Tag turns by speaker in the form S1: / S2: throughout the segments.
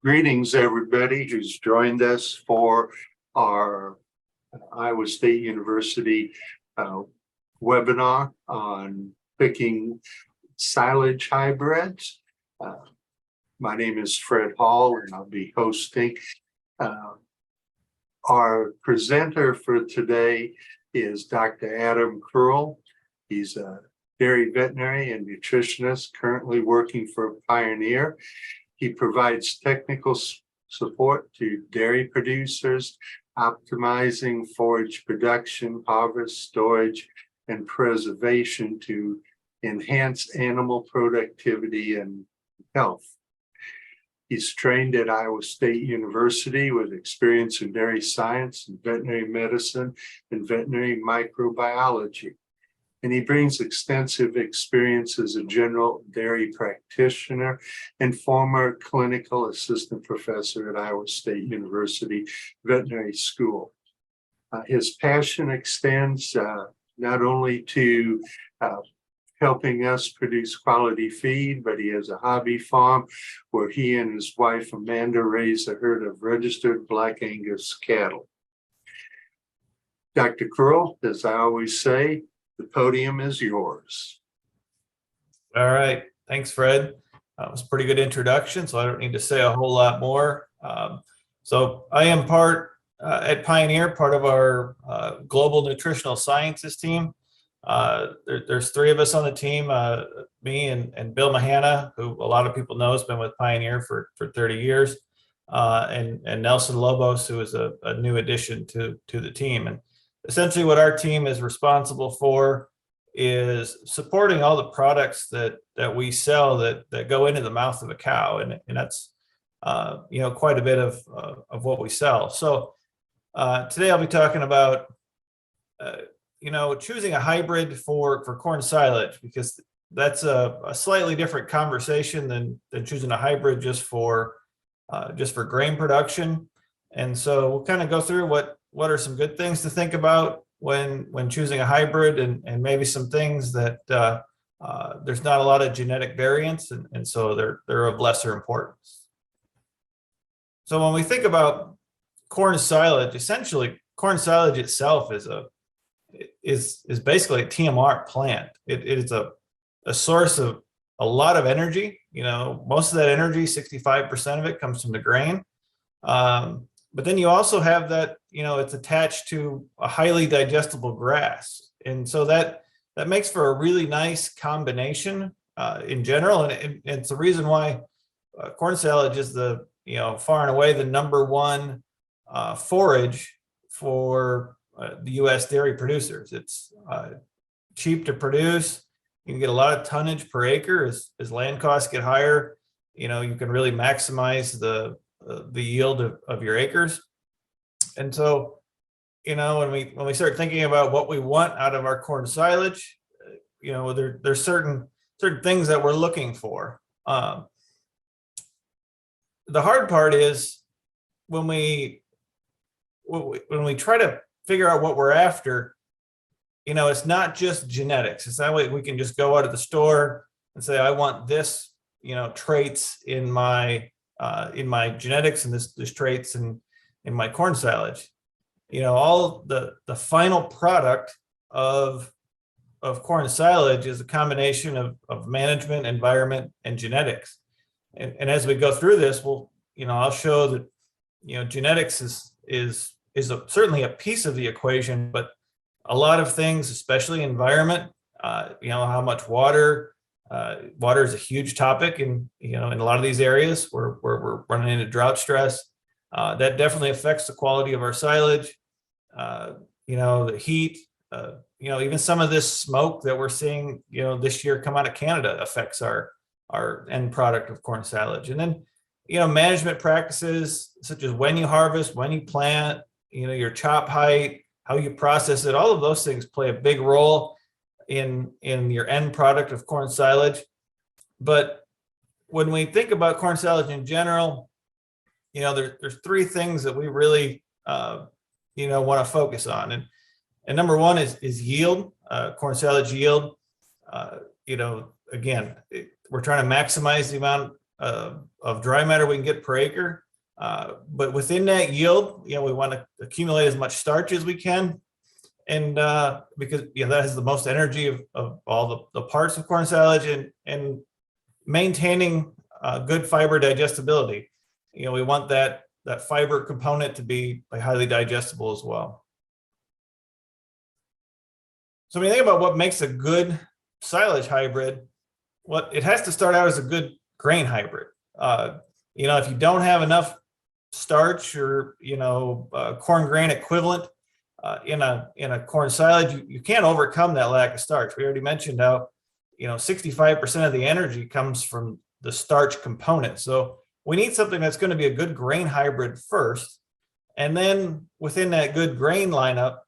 S1: Greetings, everybody who's joined us for our Iowa State University webinar on picking silage hybrids. My name is Fred Hall, and I'll be hosting. Our presenter for today is Dr. Adam Krull. He's a dairy veterinary and nutritionist currently working for Pioneer. He provides technical support to dairy producers, optimizing forage production, harvest, storage, and preservation to enhance animal productivity and health. He's trained at Iowa State University with experience in dairy science and veterinary medicine and veterinary microbiology. And he brings extensive experience as a general dairy practitioner and former clinical assistant professor at Iowa State University Veterinary School. His passion extends not only to helping us produce quality feed, but he has a hobby farm where he and his wife Amanda raise a herd of registered Black Angus cattle. Dr. Krull, as I always say, the podium is yours.
S2: All right. Thanks, Fred. That was a pretty good introduction, so I don't need to say a whole lot more. So I am at Pioneer, part of our Global Nutritional Sciences team. There's three of us on the team, me and Bill Mahana, who a lot of people know has been with Pioneer for 30 years, and Nelson Lobos, who is a new addition to the team. And essentially what our team is responsible for is supporting all the products that we sell that go into the mouth of a cow. And that's, quite a bit of what we sell. So today I'll be talking about, choosing a hybrid for corn silage, because that's a slightly different conversation than choosing a hybrid just for grain production. And so we'll kind of go through what are some good things to think about when choosing a hybrid, and maybe some things that there's not a lot of genetic variance, and so they're of lesser importance. So when we think about corn silage, essentially corn silage itself is basically a TMR plant. It is a source of a lot of energy. Most of that energy, 65% of it, comes from the grain. But then you also have that, it's attached to a highly digestible grass. And so that makes for a really nice combination in general. And it's the reason why corn silage is far and away the #1 forage for the U.S. dairy producers. It's cheap to produce. You can get a lot of tonnage per acre as land costs get higher. You can really maximize the yield of your acres. And so, when we start thinking about what we want out of our corn silage, there's certain things that we're looking for. The hard part is when we try to figure out what we're after, it's not just genetics. It's not like we can just go out of the store and say, I want this, traits in my genetics, and this traits in my corn silage. All the final product of corn silage is a combination of management, environment, and genetics. And as we go through this, I'll show that genetics is certainly a piece of the equation, but a lot of things, especially environment, how much water. Water is a huge topic in a lot of these areas where we're running into drought stress. That definitely affects the quality of our silage. The heat, even some of this smoke that we're seeing, this year come out of Canada affects our end product of corn silage. And then, management practices such as when you harvest, when you plant, your chop height, how you process it, all of those things play a big role in your end product of corn silage. But when we think about corn silage in general, there's three things that we really want to focus on. And number one is yield, corn silage yield. Again, we're trying to maximize the amount of dry matter we can get per acre. But within that yield, we want to accumulate as much starch as we can. And because that has the most energy of all the parts of corn silage, and maintaining good fiber digestibility. We want that fiber component to be highly digestible as well. So when you think about what makes a good silage hybrid, it has to start out as a good grain hybrid. If you don't have enough starch or corn grain equivalent in a corn silage, you can't overcome that lack of starch. We already mentioned how 65% of the energy comes from the starch component. So we need something that's going to be a good grain hybrid first, and then within that good grain lineup,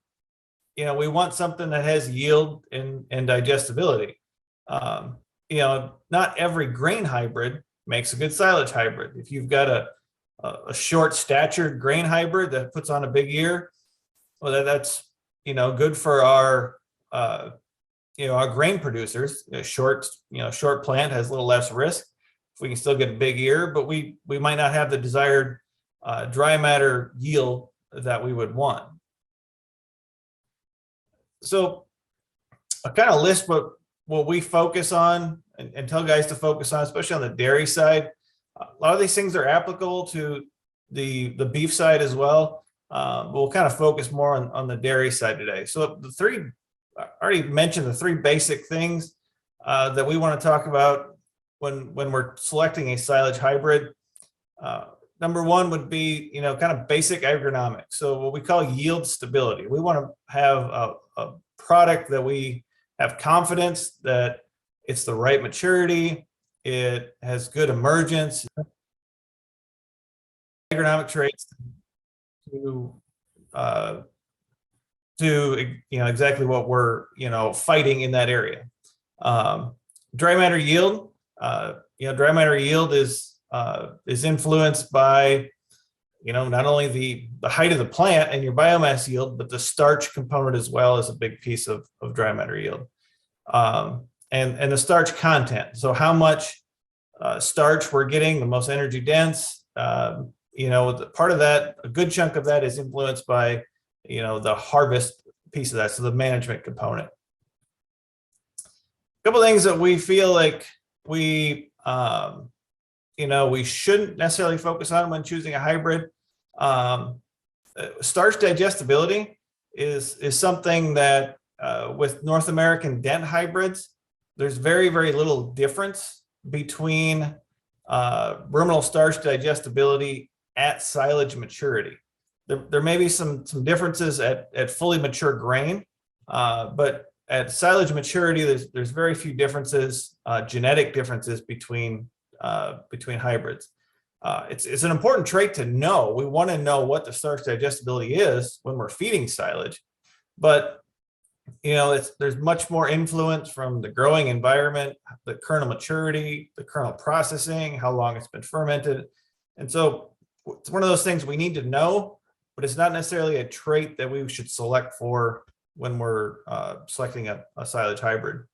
S2: we want something that has yield and digestibility. Not every grain hybrid makes a good silage hybrid. If you've got a short statured grain hybrid that puts on a big ear, well, that's good for our grain producers. Short plant has a little less risk. If we can still get a big ear, but we might not have the desired dry matter yield that we would want. So I kind of list what we focus on and tell guys to focus on, especially on the dairy side. A lot of these things are applicable to the beef side as well. But we'll kind of focus more on the dairy side today. So I already mentioned the three basic things that we want to talk about when we're selecting a silage hybrid. Number one would be, kind of basic agronomics. So what we call yield stability. We want to have a product that we have confidence that it's the right maturity, it has good emergence, agronomic traits to exactly what we're fighting in that area. Dry matter yield. Dry matter yield is influenced by not only the height of the plant and your biomass yield, but the starch component as well is a big piece of dry matter yield. And the starch content. So how much starch we're getting, the most energy dense. Part of that, a good chunk of that is influenced by the harvest piece of that, so the management component. A couple of things that we feel like we shouldn't necessarily focus on when choosing a hybrid. Starch digestibility is something that with North American dent hybrids, there's very, very little difference between ruminal starch digestibility at silage maturity. There may be some differences at fully mature grain, but at silage maturity, there's very few differences, genetic differences between hybrids. It's an important trait to know. We want to know what the starch digestibility is when we're feeding silage, but there's much more influence from the growing environment, the kernel maturity, the kernel processing, how long it's been fermented. And so it's one of those things we need to know, but it's not necessarily a trait that we should select for when we're selecting a silage hybrid.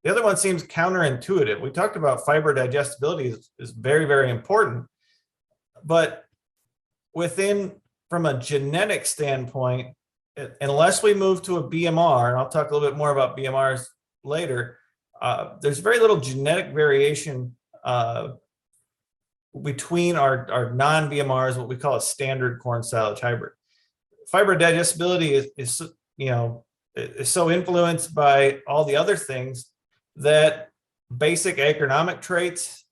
S2: The other one seems counterintuitive. We talked about fiber digestibility is very, very important, but from a genetic standpoint, unless we move to a BMR, and I'll talk a little bit more about BMRs later, there's very little genetic variation between our non-BMRs, what we call a standard corn silage hybrid. Fiber digestibility is so influenced by all the other things that basic agronomic traits,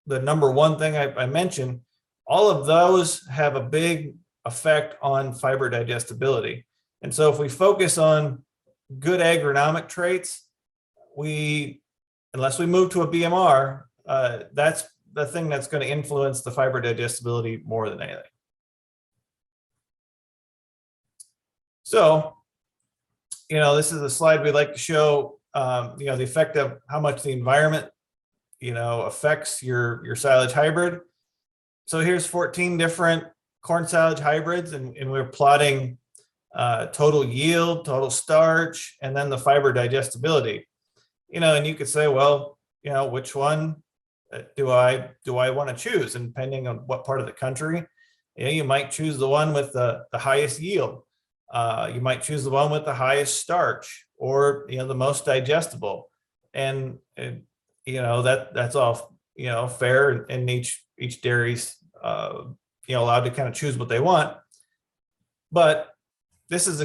S2: the number one thing I mentioned, all of those have a big effect on fiber digestibility. And so if we focus on good agronomic traits, unless we move to a BMR, that's the thing that's going to influence the fiber digestibility more than anything. So, this is a slide we like to show, the effect of how much the environment, affects your silage hybrid. So here's 14 different corn silage hybrids, and we're plotting total yield, total starch, and then the fiber digestibility. And you could say, well, which one do I want to choose? And depending on what part of the country, you might choose the one with the highest yield. You might choose the one with the highest starch, or the most digestible. And that's all fair, and each dairy's allowed to kind of choose what they want. But this is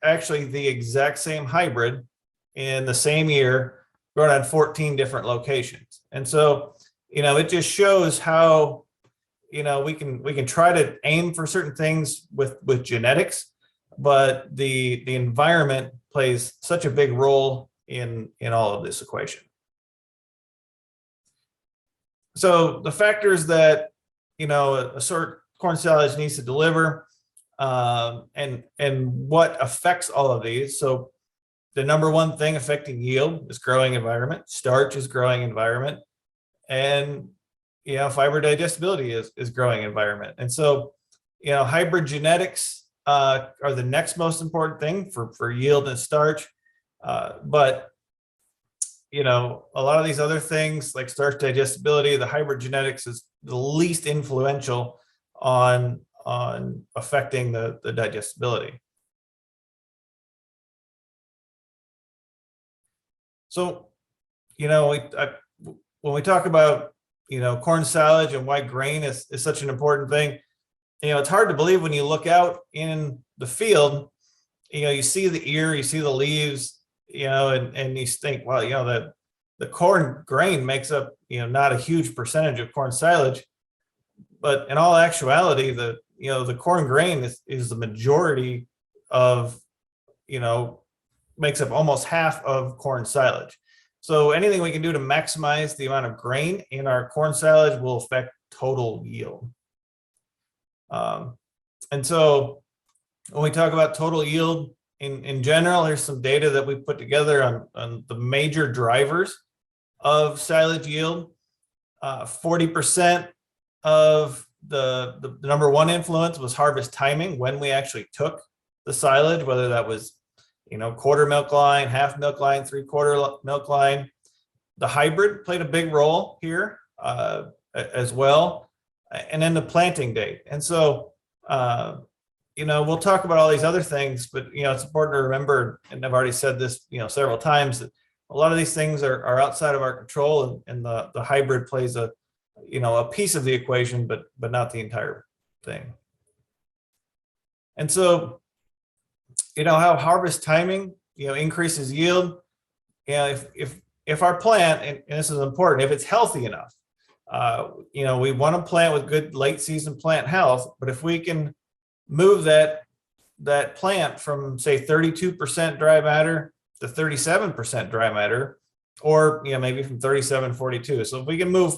S2: actually the exact same hybrid in the same year, grown on 14 different locations. And so, it just shows how, we can try to aim for certain things with genetics, but the environment plays such a big role in all of this equation. So the factors that, a sort corn silage needs to deliver, and what affects all of these. So the number one thing affecting yield is growing environment, starch is growing environment, and fiber digestibility is growing environment. And so hybrid genetics are the next most important thing for yield and starch, but a lot of these other things like starch digestibility, the hybrid genetics is the least influential on affecting the digestibility. So, when we talk about, corn silage and why grain is such an important thing, it's hard to believe when you look out in the field, you see the ear, you see the leaves, and you think, well, the corn grain makes up, not a huge percentage of corn silage, but in all actuality, the corn grain is the majority of, makes up almost half of corn silage. So anything we can do to maximize the amount of grain in our corn silage will affect total yield. And so when we talk about total yield in general, here's some data that we put together on the major drivers of silage yield. 40% of the number one influence was harvest timing, when we actually took the silage, whether that was quarter milk line, half milk line, 3/4 milk line. The hybrid played a big role here as well, and then the planting date. And so we'll talk about all these other things, but it's important to remember, and I've already said this several times, that a lot of these things are outside of our control, and the hybrid plays a piece of the equation, but not the entire thing. And so how harvest timing increases yield. If our plant, and this is important, if it's healthy enough, we want to plant with good late season plant health, but if we can move that plant from, say, 32% dry matter to 37% dry matter, or maybe from 37-42. So if we can move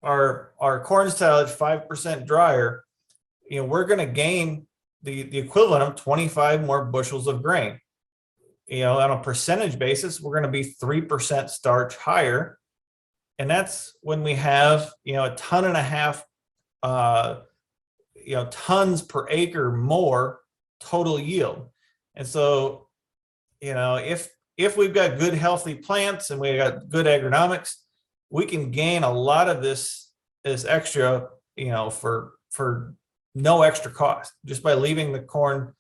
S2: our corn silage 5% drier, we're going to gain the equivalent of 25 more bushels of grain. On a percentage basis, we're going to be 3% starch higher. And that's when we have, 1.5 tons, tons per acre more total yield. And so, if we've got good, healthy plants and we've got good agronomics, we can gain a lot of this extra, for no extra cost, just by leaving the corn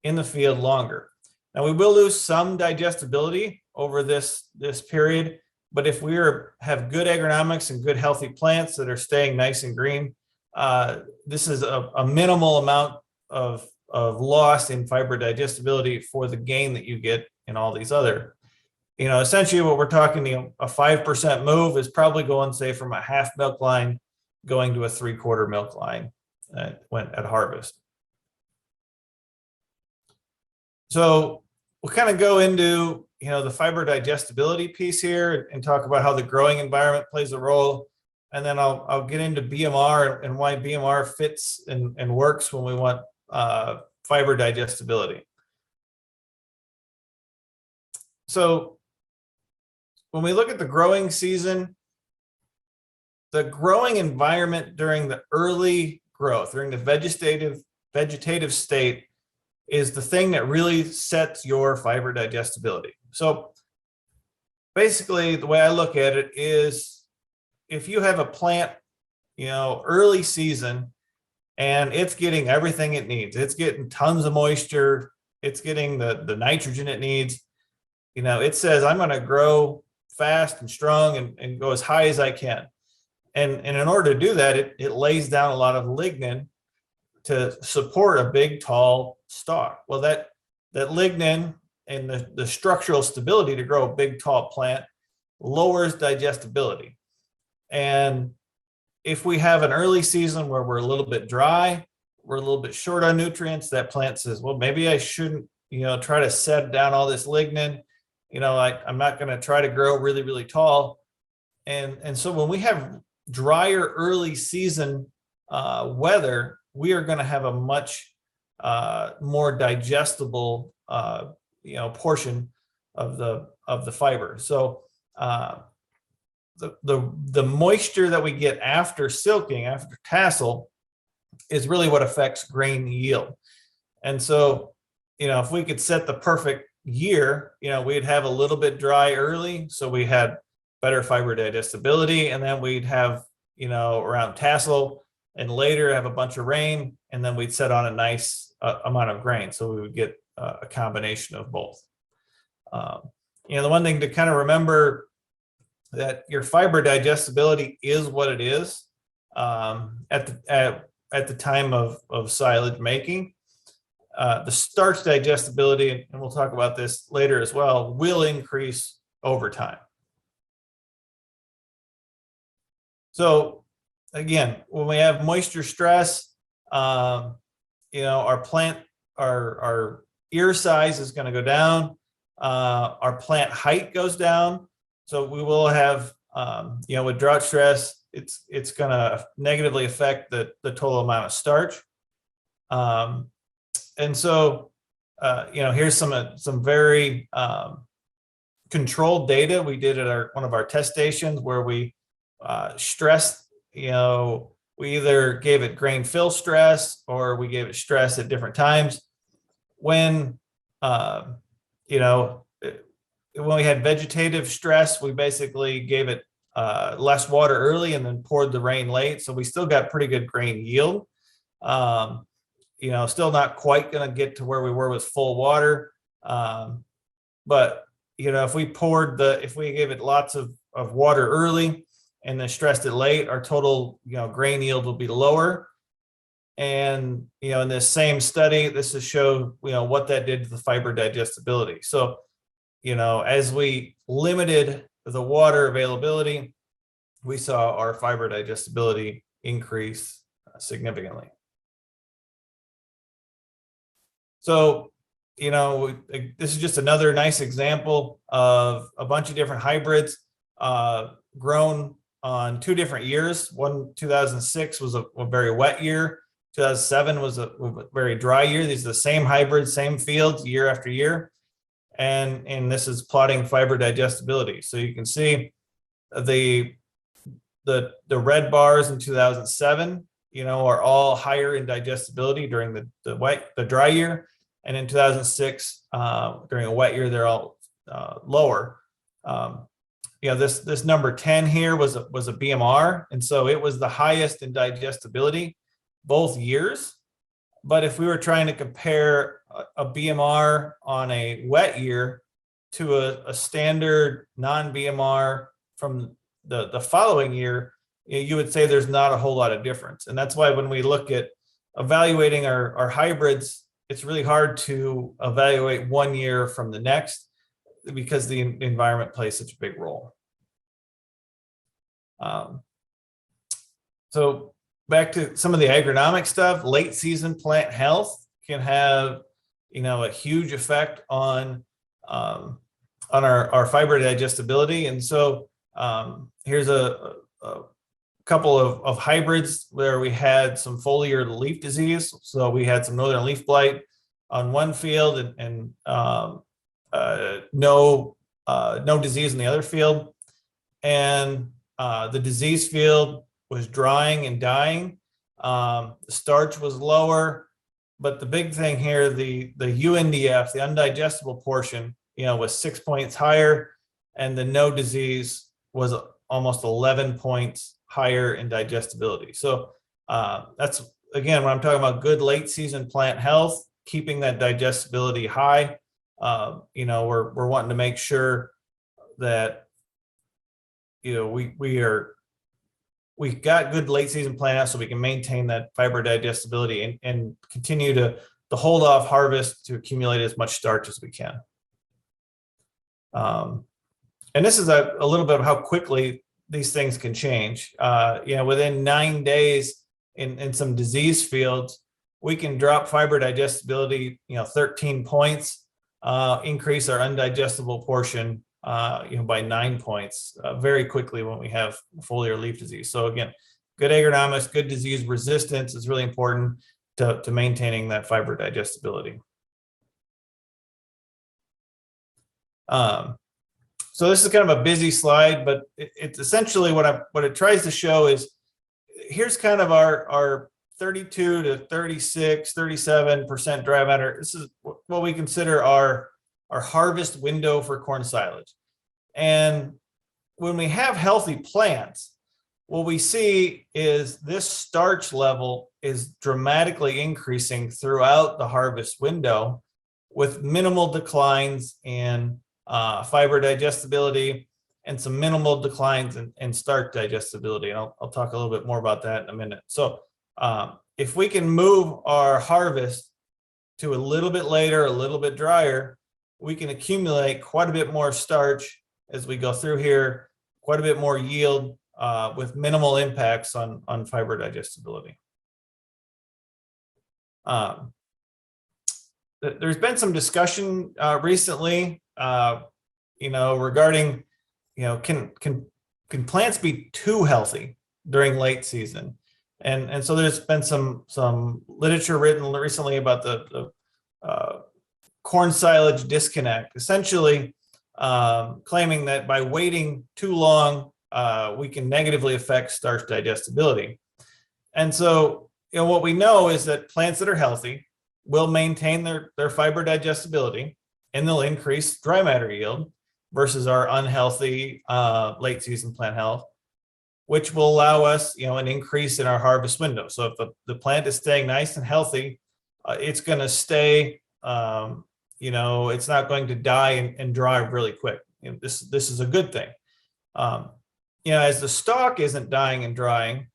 S2: in the field longer. Now, we will lose some digestibility over this period, but if we have good agronomics and good healthy plants that are staying nice and green, this is a minimal amount of loss in fiber digestibility for the gain that you get in all these other. Essentially what we're talking, a 5% move is probably going, say, from a half milk line going to a 3/4 milk line at harvest. So we'll kind of go into the fiber digestibility piece here and talk about how the growing environment plays a role, and then I'll get into BMR and why BMR fits and works when we want fiber digestibility. So when we look at the growing season, the growing environment during the early growth, during the vegetative state, is the thing that really sets your fiber digestibility. So basically the way I look at it is if you have a plant, early season, and it's getting everything it needs, it's getting tons of moisture, it's getting the nitrogen it needs, it says, I'm going to grow fast and strong and go as high as I can. And in order to do that, it lays down a lot of lignin to support a big, tall stalk. Well, that lignin and the structural stability to grow a big, tall plant lowers digestibility. And if we have an early season where we're a little bit dry, we're a little bit short on nutrients, that plant says, well, maybe I shouldn't, try to set down all this lignin. I'm not going to try to grow really, really tall. And so when we have drier early season weather, we are going to have a much more digestible, portion of the fiber. So the moisture that we get after silking, after tassel, is really what affects grain yield. And so, if we could set the perfect year, we'd have a little bit dry early, so we had better fiber digestibility, and then we'd have, around tassel, and later have a bunch of rain, and then we'd set on a nice amount of grain. So we would get a combination of both. The one thing to kind of remember, that your fiber digestibility is what it is at the time of silage making. The starch digestibility, and we'll talk about this later as well, will increase over time. So again, when we have moisture stress, our plant, our ear size is going to go down. Our plant height goes down. So we will have, with drought stress, it's going to negatively affect the total amount of starch. And so, here's some very controlled data we did at one of our test stations, where we stressed, we either gave it grain fill stress or we gave it stress at different times. When when we had vegetative stress, we basically gave it less water early and then poured the rain late. So we still got pretty good grain yield. Still not quite going to get to where we were with full water. But, if we gave it lots of water early and then stressed it late, our total, grain yield will be lower. And, in this same study, this is show, what that did to the fiber digestibility. So, as we limited the water availability, we saw our fiber digestibility increase significantly. So, this is just another nice example of a bunch of different hybrids grown on 2 different years. 2006 was a very wet year. 2007 was a very dry year. These are the same hybrids, same fields, year after year. And this is plotting fiber digestibility. So you can see the red bars in 2007, are all higher in digestibility during the dry year. And in 2006, during a wet year, they're all lower. This number 10 here was a BMR. And so it was the highest in digestibility both years. But if we were trying to compare a BMR on a wet year to a standard non-BMR from the following year, you would say there's not a whole lot of difference. And that's why when we look at evaluating our hybrids, it's really hard to evaluate one year from the next because the environment plays such a big role. So back to some of the agronomic stuff, late season plant health can have, a huge effect on our fiber digestibility. And so here's a couple of hybrids where we had some foliar leaf disease. So we had some northern leaf blight on one field and no disease in the other field. And the disease field was drying and dying. The starch was lower, but the big thing here, the UNDF, the undigestible portion, was 6 points higher. and the no disease was almost 11 points higher in digestibility. So that's, again, when I'm talking about good late season plant health, keeping that digestibility high, we're wanting to make sure that, we got good late season plant health so we can maintain that fiber digestibility and continue to hold off harvest to accumulate as much starch as we can. And this is a little bit of how quickly these things can change. Within 9 days in some disease fields, we can drop fiber digestibility, 13 points, increase our undigestible portion, by 9 points very quickly when we have foliar leaf disease. So again, good agronomics, good disease resistance is really important to maintaining that fiber digestibility. So this is kind of a busy slide, but it's essentially what it tries to show is, here's kind of our 32 to 36, 37% dry matter. This is what we consider our harvest window for corn silage. And when we have healthy plants, what we see is this starch level is dramatically increasing throughout the harvest window with minimal declines in fiber digestibility and some minimal declines in starch digestibility. And I'll talk a little bit more about that in a minute. So if we can move our harvest to a little bit later, a little bit drier, we can accumulate quite a bit more starch as we go through here, quite a bit more yield with minimal impacts on fiber digestibility. There's been some discussion recently, regarding, can plants be too healthy during late season? And so there's been some literature written recently about the corn silage disconnect, essentially claiming that by waiting too long, we can negatively affect starch digestibility. And so, what we know is that plants that are healthy will maintain their fiber digestibility, and they'll increase dry matter yield versus our unhealthy late season plant health, which will allow us, an increase in our harvest window. So if the plant is staying nice and healthy, it's going to stay, it's not going to die and dry really quick. This is a good thing. As the stalk isn't dying and drying,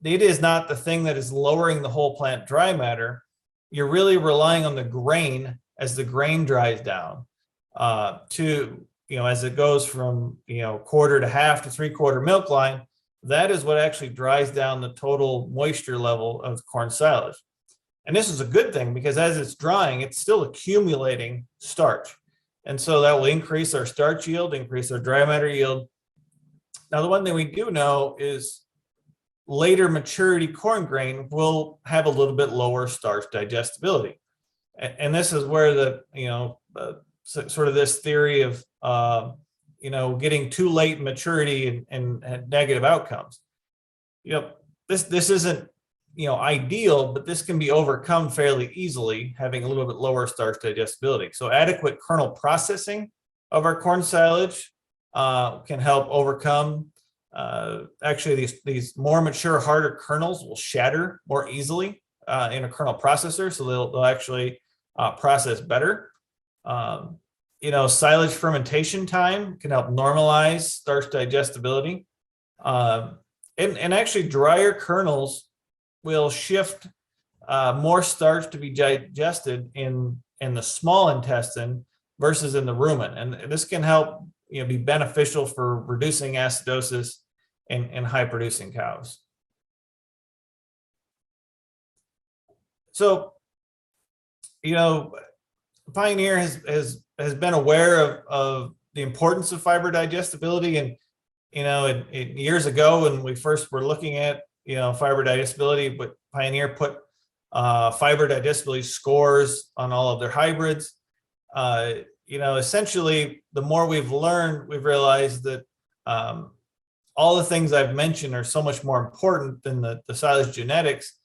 S2: it is not the thing that is lowering the whole plant dry matter. You're really relying on the grain as the grain dries down as it goes from, quarter to half to 3/4 milk line. That is what actually dries down the total moisture level of corn silage. And this is a good thing because as it's drying, it's still accumulating starch. And so that will increase our starch yield, increase our dry matter yield. Now, the one thing we do know is later maturity corn grain will have a little bit lower starch digestibility. And this is where sort of this theory of, getting too late in maturity and negative outcomes. This isn't, ideal, but this can be overcome fairly easily, having a little bit lower starch digestibility. So adequate kernel processing of our corn silage can help overcome. Actually, these more mature, harder kernels will shatter more easily in a kernel processor, so they'll actually process better. Silage fermentation time can help normalize starch digestibility. And actually, drier kernels will shift more starch to be digested in the small intestine versus in the rumen. And this can help be beneficial for reducing acidosis in high producing cows. So, Pioneer has been aware of the importance of fiber digestibility. And, years ago when we first were looking at, fiber digestibility, but Pioneer put fiber digestibility scores on all of their hybrids. Essentially, the more we've learned, we've realized that all the things I've mentioned are so much more important than the silage genetics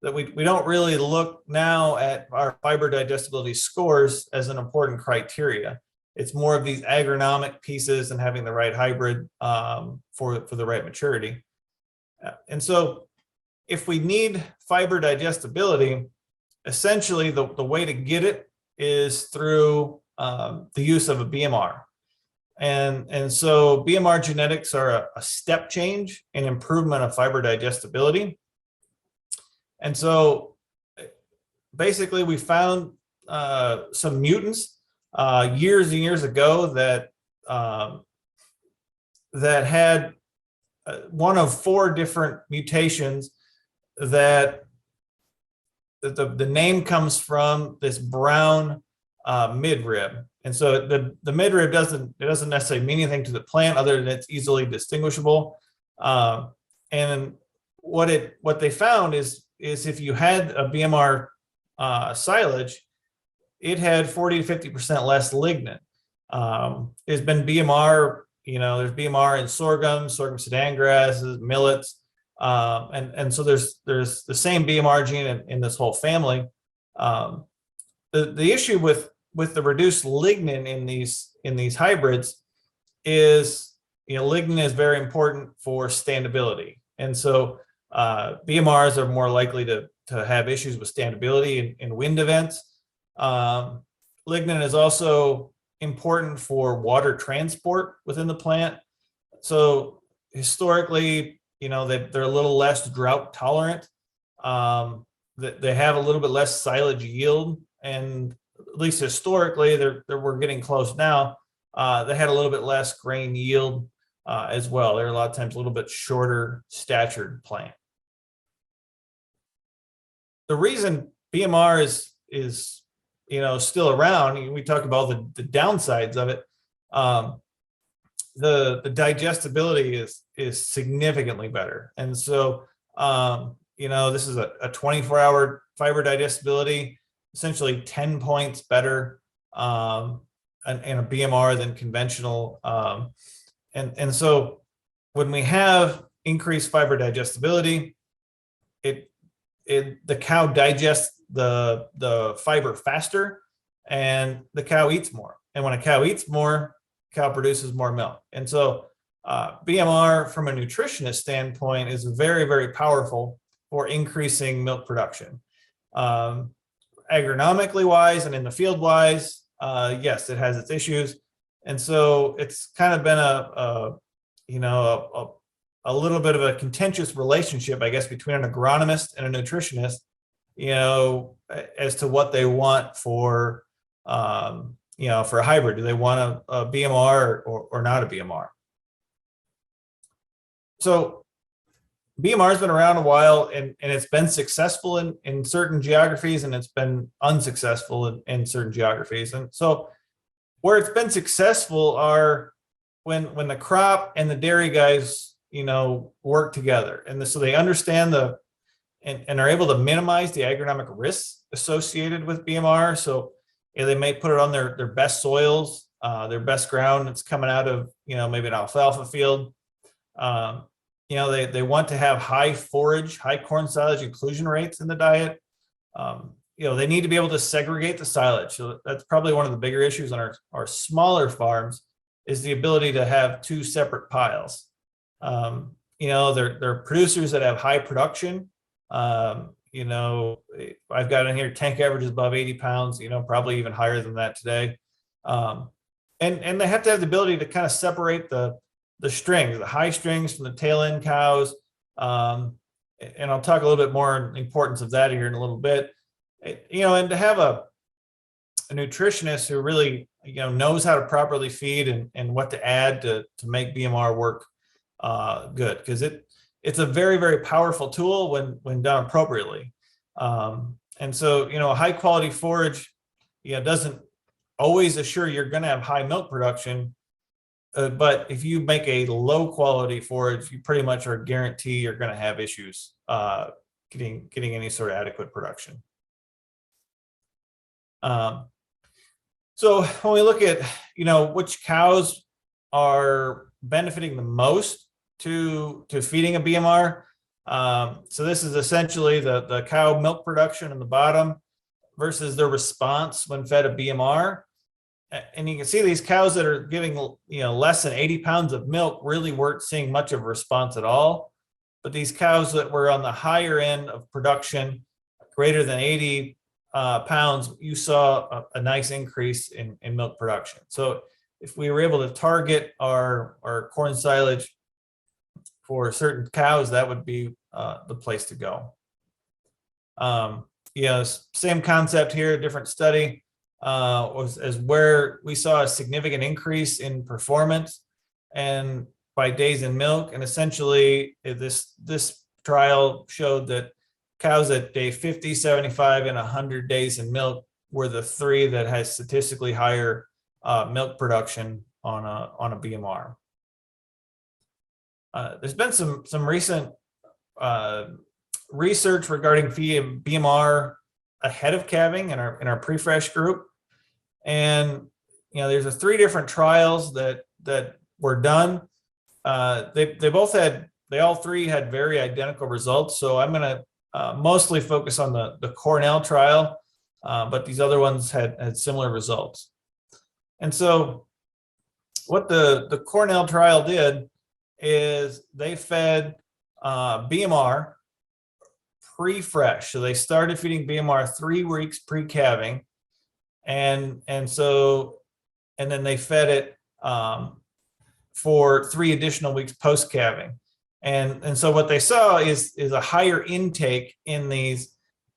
S2: that we don't really look now at our fiber digestibility scores as an important criteria. It's more of these agronomic pieces and having the right hybrid for the right maturity. And so if we need fiber digestibility, essentially the way to get it is through the use of a BMR. And so BMR genetics are a step change in improvement of fiber digestibility. And so basically we found some mutants years and years ago that had one of 4 different mutations that the name comes from this brown midrib. And so the midrib doesn't necessarily mean anything to the plant other than it's easily distinguishable. And what they found is if you had a BMR silage, it had 40 to 50% less lignin. There's been BMR, there's BMR in sorghum sudan grasses, millets. And so there's the same BMR gene in this whole family. The issue with the reduced lignin in these hybrids is, lignin is very important for standability. And so BMRs are more likely to have issues with standability in wind events. Lignin is also important for water transport within the plant. So historically, they're a little less drought tolerant. They have a little bit less silage yield, and at least historically, we're getting close now. They had a little bit less grain yield as well. They're a lot of times a little bit shorter statured plant. The reason BMR is still around, we talk about the downsides of it. The digestibility is significantly better. And so, this is a 24-hour fiber digestibility, essentially 10 points better in a BMR than conventional. And so when we have increased fiber digestibility, the cow digests the fiber faster, and the cow eats more. And when a cow eats more, cow produces more milk. And so BMR from a nutritionist standpoint is very, very powerful for increasing milk production. Agronomically wise and in the field wise, yes, it has its issues. And so it's kind of been a little bit of a contentious relationship, I guess, between an agronomist and a nutritionist, as to what they want for a hybrid. Do they want a BMR or not a BMR? So BMR has been around a while, and it's been successful in certain geographies, and it's been unsuccessful in certain geographies. And so where it's been successful are when the crop and the dairy guys, work together. And so they understand and are able to minimize the agronomic risks associated with BMR. So they may put it on their best soils, their best ground that's coming out of, maybe an alfalfa field. They want to have high forage, high corn silage inclusion rates in the diet. They need to be able to segregate the silage. So that's probably one of the bigger issues on our smaller farms, is the ability to have 2 separate piles. They're producers that have high production. I've got in here tank averages above 80 pounds, probably even higher than that today. And they have to have the ability to kind of separate the strings, the high strings from the tail end cows. And I'll talk a little bit more on the importance of that here in a little bit. And to have a nutritionist who really, knows how to properly feed and what to add to make BMR work good, because it's a very, very powerful tool when done appropriately. And so, a high quality forage, doesn't always assure you're going to have high milk production. But if you make a low quality forage, you pretty much are guaranteed you're going to have issues getting any sort of adequate production. So when we look at, which cows are benefiting the most to feeding a BMR, so this is essentially the cow milk production on the bottom versus their response when fed a BMR. and you can see these cows that are giving, less than 80 pounds of milk really weren't seeing much of a response at all. But these cows that were on the higher end of production, greater than 80 pounds, you saw a nice increase in milk production. So if we were able to target our corn silage for certain cows, that would be the place to go. Same concept here, different study, was as where we saw a significant increase in performance and by days in milk. And essentially this trial showed that cows at day 50, 75, and 100 days in milk were the three that had statistically higher milk production on a BMR. There's been some recent research regarding BMR ahead of calving in our pre-fresh group, and there's 3 different trials that were done. They all 3 had very identical results. So I'm going to mostly focus on the Kernel trial, but these other ones had similar results. And so what the Kernel trial did is they fed BMR pre-fresh. So they started feeding BMR 3 weeks pre-calving, and then they fed it for 3 additional weeks post-calving. And so what they saw is a higher intake in these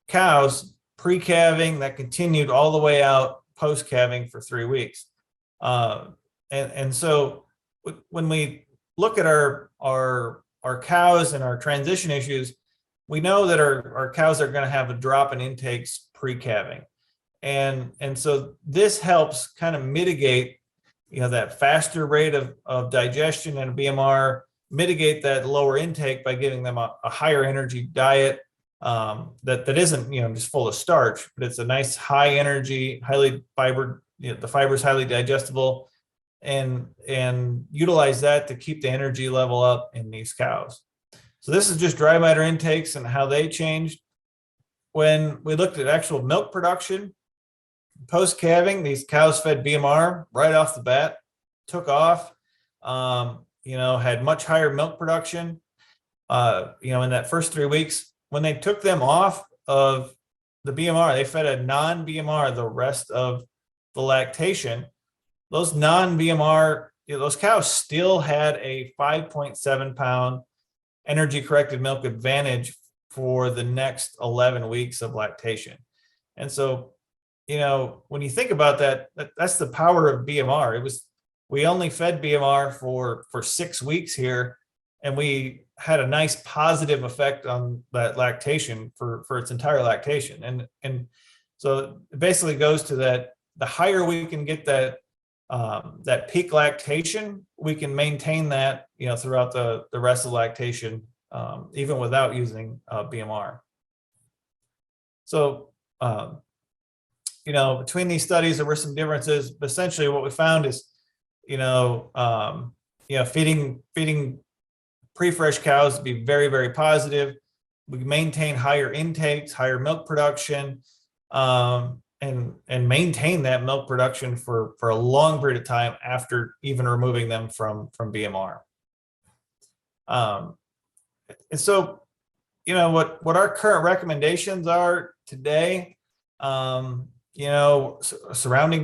S2: cows pre-calving that continued all the way out post-calving for 3 weeks. And so when we look at our cows and our transition issues, we know that our cows are going to have a drop in intakes pre-calving. And so this helps kind of mitigate, that faster rate of digestion and BMR, mitigate that lower intake by giving them a higher energy diet that isn't, just full of starch, but it's a nice high energy, highly fiber, the fiber is highly digestible, and utilize that to keep the energy level up in these cows. So this is just dry matter intakes and how they changed. When we looked at actual milk production, post-calving, these cows fed BMR right off the bat, took off, had much higher milk production, in that first 3 weeks. When they took them off of the BMR, they fed a non-BMR the rest of the lactation. Those non-BMR, those cows still had a 5.7 pound energy corrected milk advantage for the next 11 weeks of lactation. And so, when you think about that's the power of BMR. We only fed BMR for 6 weeks here, and we had a nice positive effect on that lactation for its entire lactation. And so it basically goes to that the higher we can get that peak lactation, we can maintain that, throughout the rest of the lactation, even without using BMR. So, between these studies, there were some differences. But essentially, what we found is, feeding pre-fresh cows to be very, very positive. We maintain higher intakes, higher milk production, and maintain that milk production for a long period of time after even removing them from BMR. And so, what our current recommendations are today, surrounding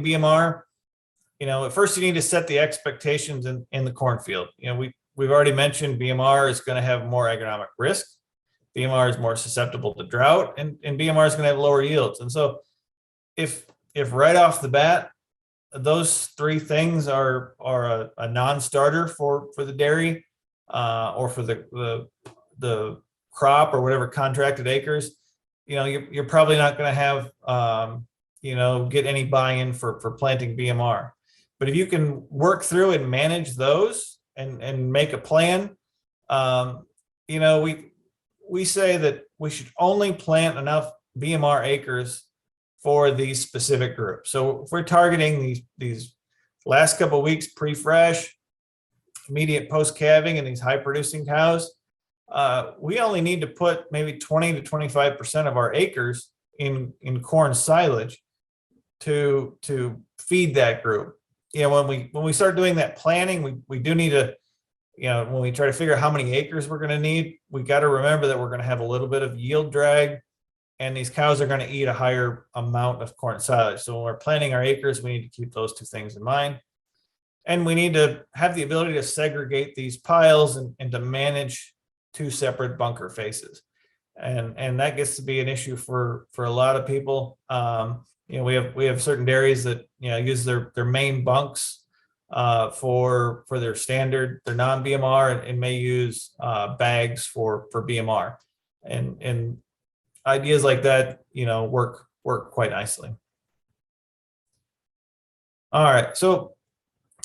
S2: BMR, at first you need to set the expectations in the cornfield. We've already mentioned BMR is going to have more agronomic risk. BMR is more susceptible to drought, and BMR is going to have lower yields. And so if right off the bat, those 3 things are a non-starter for the dairy, or for the crop or whatever contracted acres, you're probably not going to have, get any buy-in for planting BMR. But if you can work through and manage those and make a plan, we say that we should only plant enough BMR acres for these specific groups. So if we're targeting these last couple of weeks pre-fresh, immediate post-calving, and these high-producing cows, we only need to put maybe 20 to 25% of our acres in corn silage to feed that group. When we start doing that planning, we do need to, when we try to figure out how many acres we're going to need, we got to remember that we're going to have a little bit of yield drag, and these cows are going to eat a higher amount of corn silage. So when we're planning our acres, we need to keep those two things in mind. And we need to have the ability to segregate these piles and to manage two separate bunker faces. And that gets to be an issue for a lot of people. We have certain dairies that use their main bunks for their non-BMR, and may use bags for BMR, and ideas like that work quite nicely. All right, so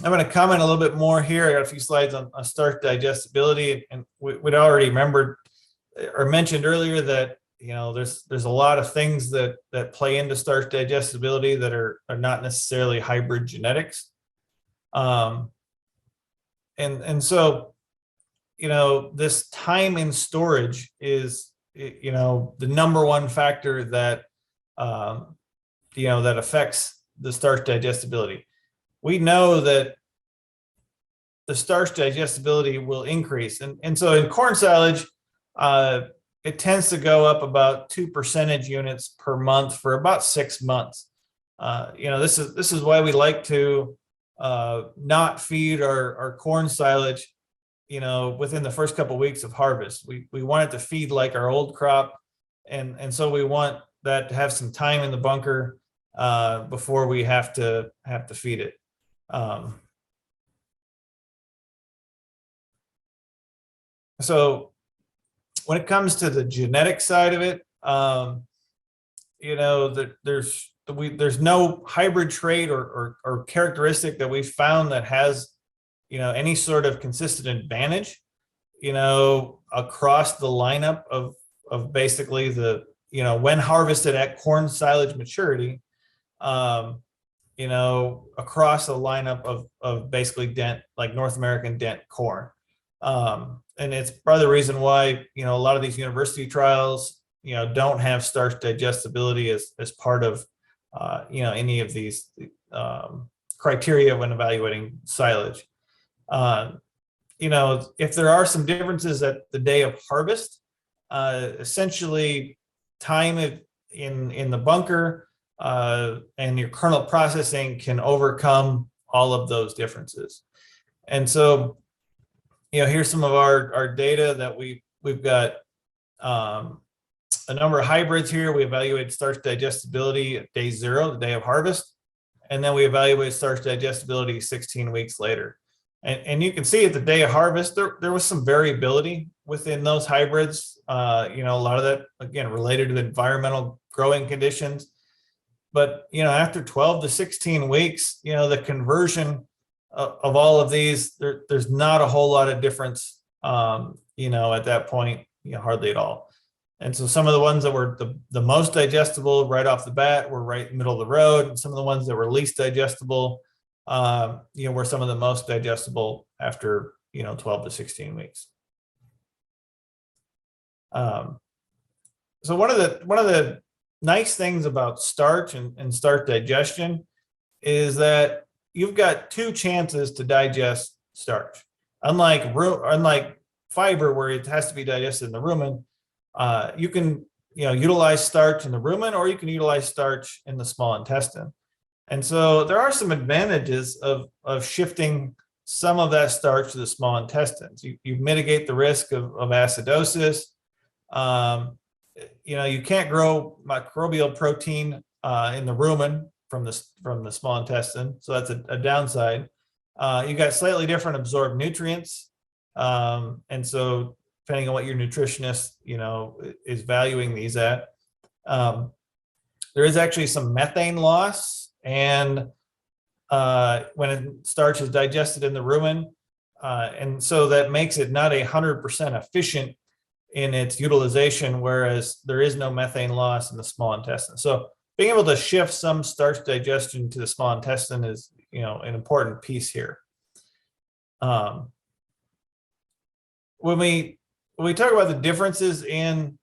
S2: I'm going to comment a little bit more here. I got a few slides on starch digestibility, and we'd already mentioned earlier that there's a lot of things that play into starch digestibility that are not necessarily hybrid genetics. And so this time in storage is the number one factor that that affects the starch digestibility. We know that the starch digestibility will increase, and so in corn silage, it tends to go up about 2 percentage units per month for about 6 months. This is why we like to not feed our corn silage within the first couple of weeks of harvest. We want it to feed like our old crop, and so we want that to have some time in the bunker before we have to feed it. So when it comes to the genetic side of it, there's no hybrid trait or characteristic that we've found that has any sort of consistent advantage across the lineup of basically the when harvested at corn silage maturity, across a lineup of basically dent, like North American dent corn. And it's part of the reason why, a lot of these university trials, don't have starch digestibility as part of, any of these criteria when evaluating silage. If there are some differences at the day of harvest, essentially time in the bunker and your kernel processing can overcome all of those differences. And so, here's some of our data that we've got a number of hybrids here. We evaluated starch digestibility at day 0, the day of harvest, and then we evaluated starch digestibility 16 weeks later. And you can see at the day of harvest, there was some variability within those hybrids. A lot of that, again, related to environmental growing conditions. But, after 12 to 16 weeks, the conversion of all of these, there's not a whole lot of difference, at that point, hardly at all. And so some of the ones that were the most digestible right off the bat were right in the middle of the road. And some of the ones that were least digestible, were some of the most digestible after, 12 to 16 weeks. So one of the nice things about starch and starch digestion is that you've got 2 chances to digest starch. Unlike fiber, where it has to be digested in the rumen, you can utilize starch in the rumen, or you can utilize starch in the small intestine. And so there are some advantages of shifting some of that starch to the small intestines. You mitigate the risk of acidosis. You can't grow microbial protein in the rumen from the small intestine, so that's a downside. You got slightly different absorbed nutrients, and so depending on what your nutritionist is valuing these at, there is actually some methane loss, and when starch is digested in the rumen, and so that makes it not 100% efficient in its utilization, whereas there is no methane loss in the small intestine. So being able to shift some starch digestion to the small intestine is, an important piece here. When we talk about the differences in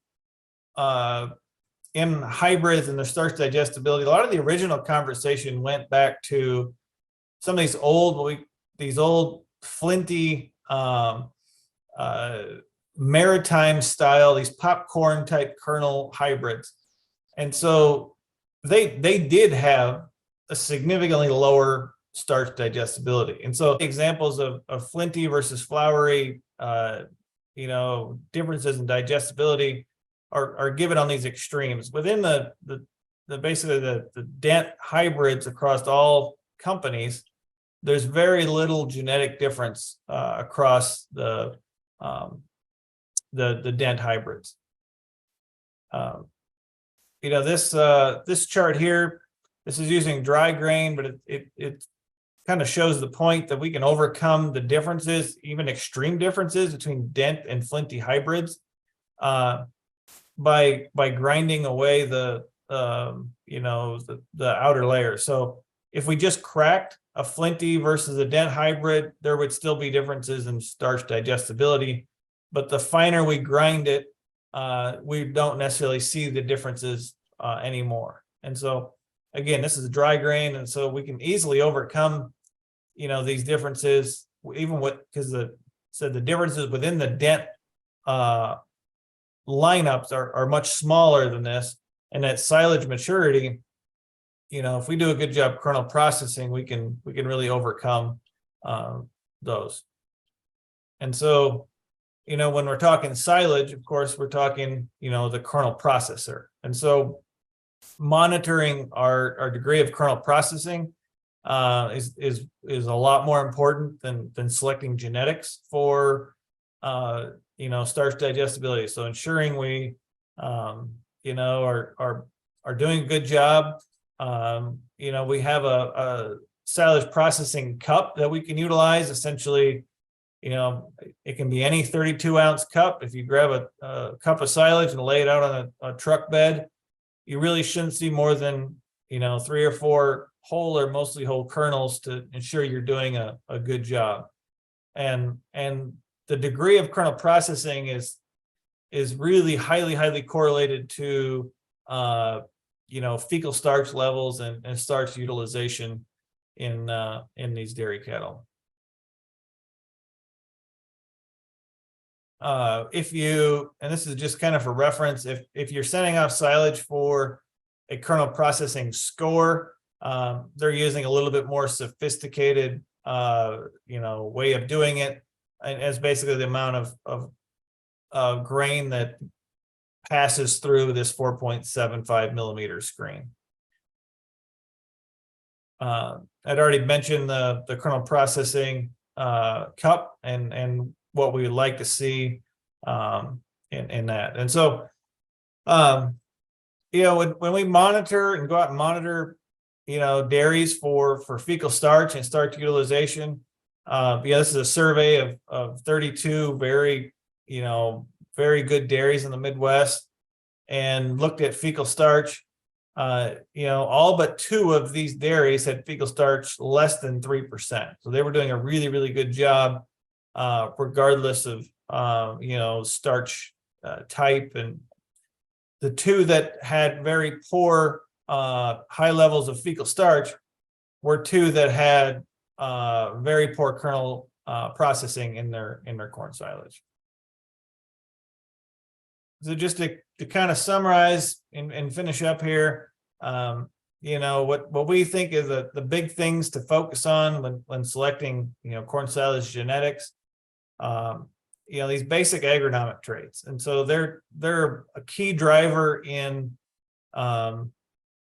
S2: in hybrids and the starch digestibility, a lot of the original conversation went back to some of these old flinty maritime style, these popcorn type kernel hybrids. And so they did have a significantly lower starch digestibility. And so examples of flinty versus floury, differences in digestibility are given on these extremes. Within the basically the dent hybrids across all companies, there's very little genetic difference across the dent hybrids. This chart here, this is using dry grain, but it kind of shows the point that we can overcome the differences, even extreme differences between dent and flinty hybrids, by grinding away the outer layer. So if we just cracked a flinty versus a dent hybrid, there would still be differences in starch digestibility, but the finer we grind it, we don't necessarily see the differences anymore. And so again, this is a dry grain, and so we can easily overcome these differences, even because the differences within the dent lineups are much smaller than this. And at silage maturity, if we do a good job kernel processing, we can really overcome those. And so, when we're talking silage, of course, we're talking, the kernel processor. And so monitoring our degree of kernel processing is a lot more important than selecting genetics for starch digestibility. So ensuring we are doing a good job. We have a silage processing cup that we can utilize. Essentially, it can be any 32-ounce cup. If you grab a cup of silage and lay it out on a truck bed, you really shouldn't see more than 3 or 4 whole or mostly whole kernels to ensure you're doing a good job. And the degree of kernel processing is really highly correlated to fecal starch levels and starch utilization in these dairy cattle. And this is just kind of for reference, if you're sending off silage for a kernel processing score, they're using a little bit more sophisticated way of doing it, and it's basically the amount of grain that passes through this 4.75 millimeter screen. I'd already mentioned the kernel processing cup and what we would like to see in that. And so, when we monitor and go out and monitor, dairies for fecal starch and starch utilization, this is a survey of 32 very good dairies in the Midwest, and looked at fecal starch. All but 2 of these dairies had fecal starch less than 3%. So they were doing a really good job, regardless of starch type. And the 2 that had very poor high levels of fecal starch were 2 that had very poor kernel processing in their corn silage. So just to kind of summarize and finish up here, what we think is the big things to focus on when selecting corn silage genetics, these basic agronomic traits. And so they're a key driver in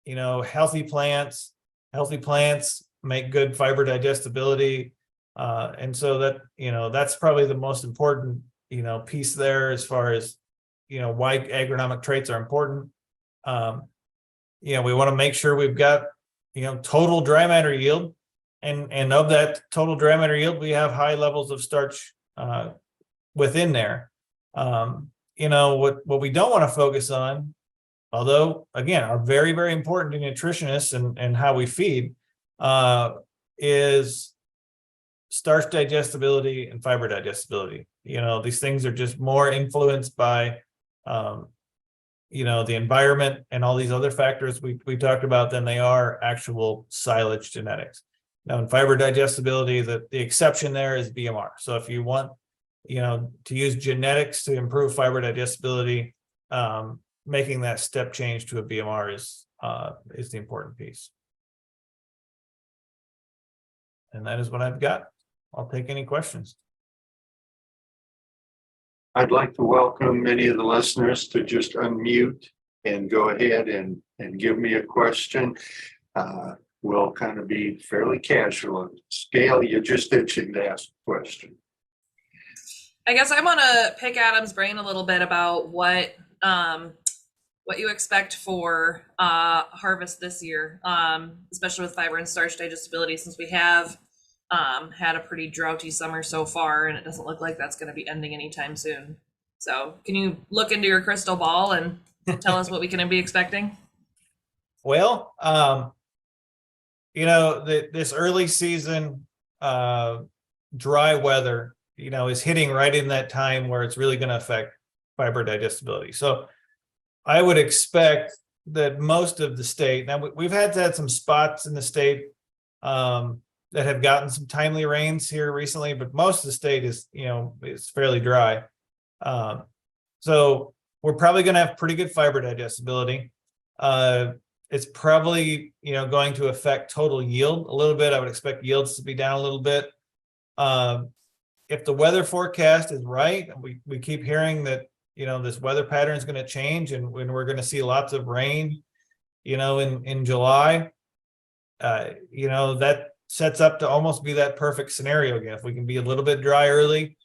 S2: healthy plants. Healthy plants make good fiber digestibility, and so that's probably the most important piece there as far as why agronomic traits are important. We want to make sure we've got total dry matter yield, and of that total dry matter yield, we have high levels of starch within there. What we don't want to focus on, although again are very important to nutritionists and how we feed, is starch digestibility and fiber digestibility. These things are just more influenced by the environment and all these other factors we talked about than they are actual silage genetics. Now, in fiber digestibility, the exception there is BMR. So if you want, to use genetics to improve fiber digestibility, making that step change to a BMR is the important piece. And that is what I've got. I'll take any questions.
S1: I'd like to welcome many of the listeners to just unmute and go ahead and give me a question. We'll kind of be fairly casual. Scale, you're just itching to ask a question.
S3: I guess I want to pick Adam's brain a little bit about what you expect for harvest this year, especially with fiber and starch digestibility, since we have had a pretty droughty summer so far, and it doesn't look like that's going to be ending anytime soon. So can you look into your crystal ball and tell us what we can be expecting?
S2: Well, this early season dry weather, is hitting right in that time where it's really going to affect fiber digestibility. So I would expect that most of the state, now we've had some spots in the state that have gotten some timely rains here recently, but most of the state is fairly dry. So we're probably going to have pretty good fiber digestibility. It's probably, going to affect total yield a little bit. I would expect yields to be down a little bit. If the weather forecast is right, we keep hearing that, this weather pattern is going to change and when we're going to see lots of rain, in July, that sets up to almost be that perfect scenario again. If we can be a little bit dry early,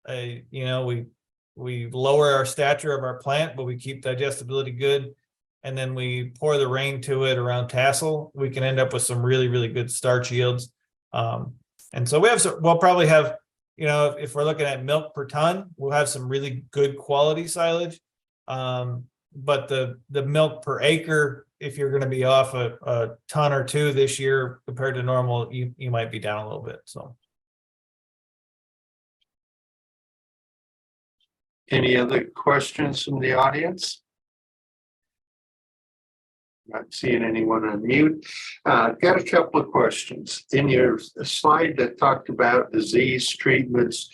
S2: we lower our stature of our plant, but we keep digestibility good. And then we pour the rain to it around tassel, we can end up with some really, really good starch yields. And so we'll probably have, if we're looking at milk per ton, we'll have some really good quality silage. But the milk per acre, if you're going to be off a ton or two this year compared to normal, you might be down a little bit. So.
S1: Any other questions from the audience? Not seeing anyone on mute. Got a couple of questions. In your slide that talked about disease treatments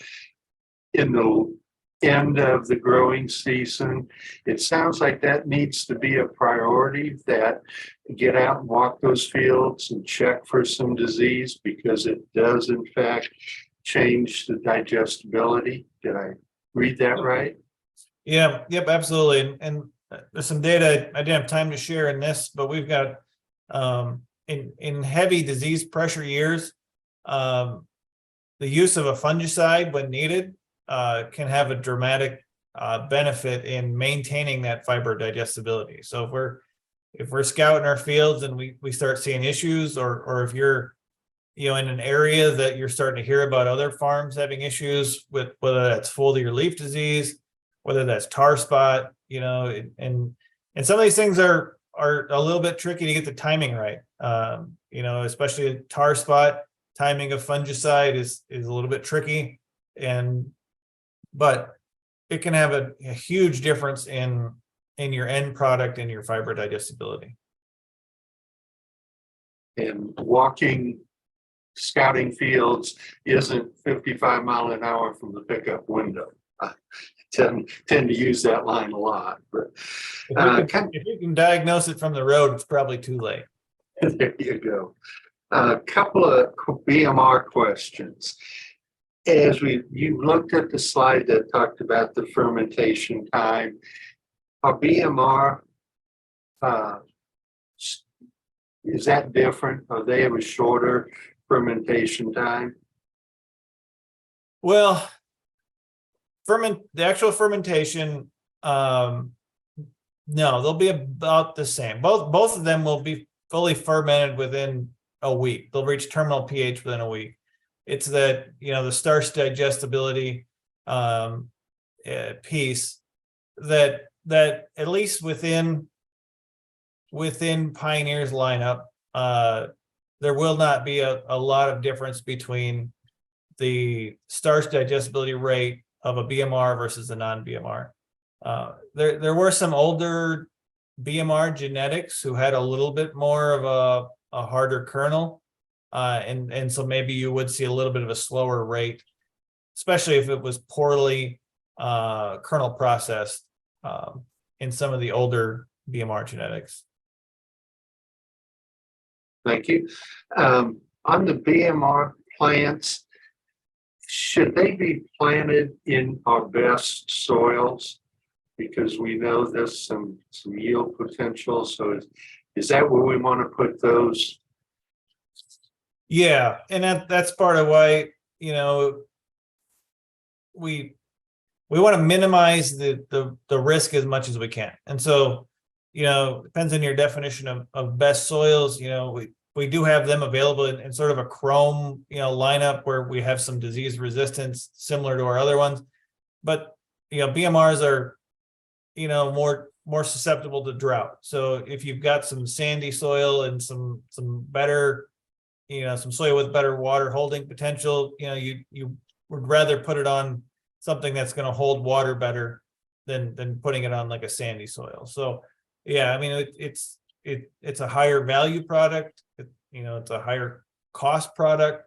S1: in the end of the growing season, it sounds like that needs to be a priority, that get out and walk those fields and check for some disease, because it does in fact change the digestibility. Did I read that right?
S2: Yeah, yep, absolutely. And there's some data I didn't have time to share in this, but we've got in heavy disease pressure years, the use of a fungicide when needed can have a dramatic benefit in maintaining that fiber digestibility. So if we're scouting our fields and we start seeing issues, or if you're in an area that you're starting to hear about other farms having issues with, whether that's foliar leaf disease, whether that's tar spot, and some of these things are a little bit tricky to get the timing right. Especially a tar spot, timing of fungicide is a little bit tricky, but it can have a huge difference in your end product and your fiber digestibility.
S1: And scouting fields isn't 55 mile an hour from the pickup window. Tend to use that line a lot, but
S2: if you can diagnose it from the road, it's probably too late.
S1: There you go. A couple of BMR questions. As you looked at the slide that talked about the fermentation time, are BMR is that different? Or they have a shorter fermentation time?
S2: Well, the actual fermentation, no, they'll be about the same. Both of them will be fully fermented within a week. They'll reach terminal pH within a week. It's that, the starch digestibility piece that at least within Pioneer's lineup, there will not be a lot of difference between the starch digestibility rate of a BMR versus a non-BMR. There were some older BMR genetics who had a little bit more of a harder kernel. And so maybe you would see a little bit of a slower rate, especially if it was poorly kernel processed in some of the older BMR genetics.
S1: Thank you. On the BMR plants, should they be planted in our best soils? Because we know there's some yield potential. So is that where we want to put those?
S2: Yeah, and that's part of why, you know, we want to minimize the risk as much as we can. And so, you know, depends on your definition of best soils. You know, we do have them available in sort of a chrome, you know, lineup where we have some disease resistance similar to our other ones. But, you know, BMRs are, you know, more susceptible to drought. So if you've got some sandy soil and some better, you know, some soil with better water holding potential, you know, you would rather put it on something that's going to hold water better than putting it on like a sandy soil. So yeah, I mean, it's a higher value product. You know, it's a higher cost product,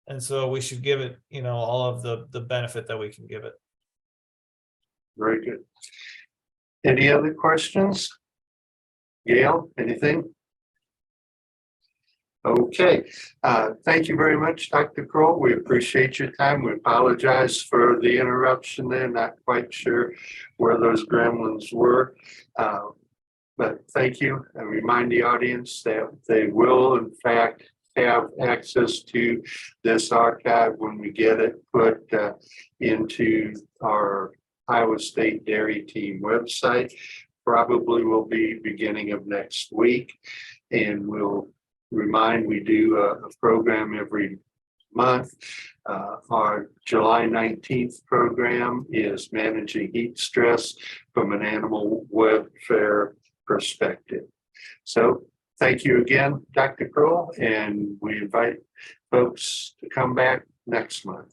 S2: and so we should give it, you know, all of the benefit that we can give it.
S1: Very good. Any other questions? Gail, anything? Okay, thank you very much, Dr. Krull. We appreciate your time. We apologize for the interruption there. Not quite sure where those gremlins were. But thank you, and remind the audience that they will, in fact, have access to this archive when we get it put into our Iowa State Dairy Team website. Probably will be beginning of next week, and we'll remind we do a program every month. Our July 19th program is managing heat stress from an animal welfare perspective. So thank you again, Dr. Krull, and we invite folks to come back next month.